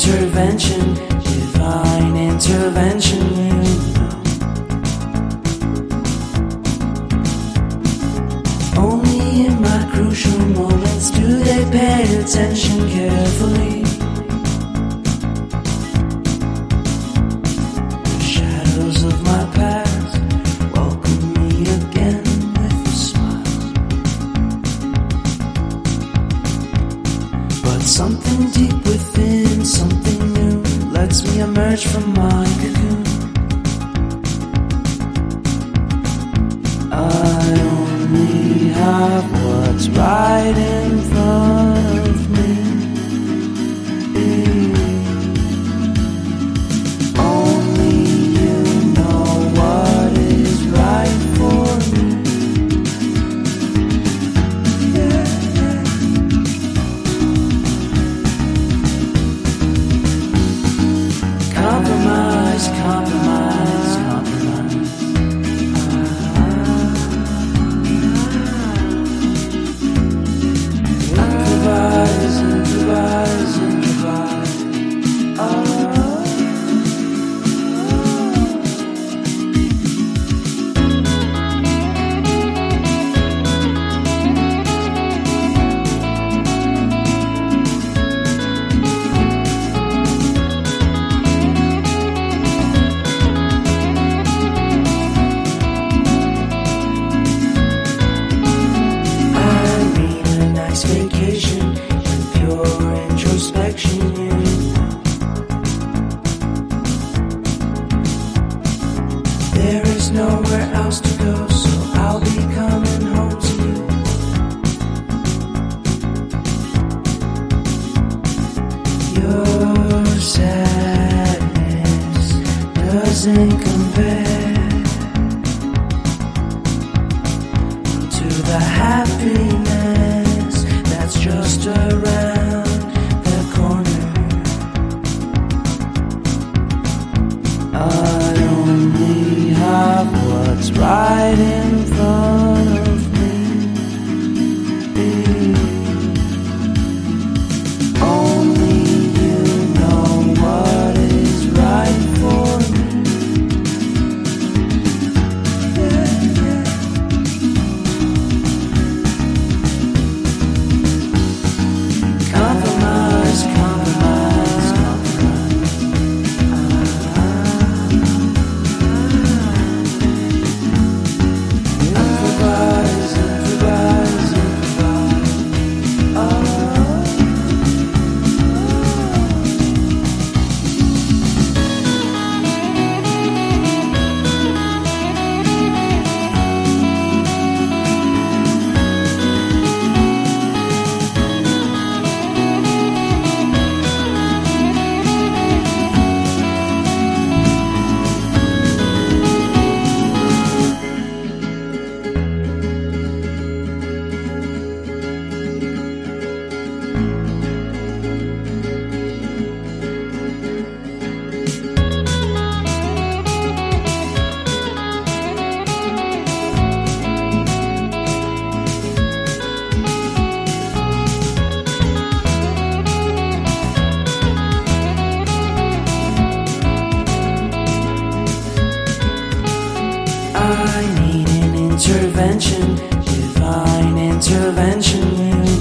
intervention, divine intervention, you know. Only in my crucial moments do they pay attention carefully. The shadows of my past welcome me again with a smile. But something deep within, something new, lets me emerge from my cocoon. I only have what's right in front of me. Only you know what is right for me. Compromise, compromise, compromise. Improvise, improvise, improvise. Vacation and pure introspection, you know. There is nowhere else to go, so I'll be coming home to you. Your sadness doesn't compare to the happiness that's just around the corner. I only have what's right in front of me. Only you know what is right for me. Compromise, compromise, compromise. Improvise, improvise, improvise. I need an intervention, divine intervention, you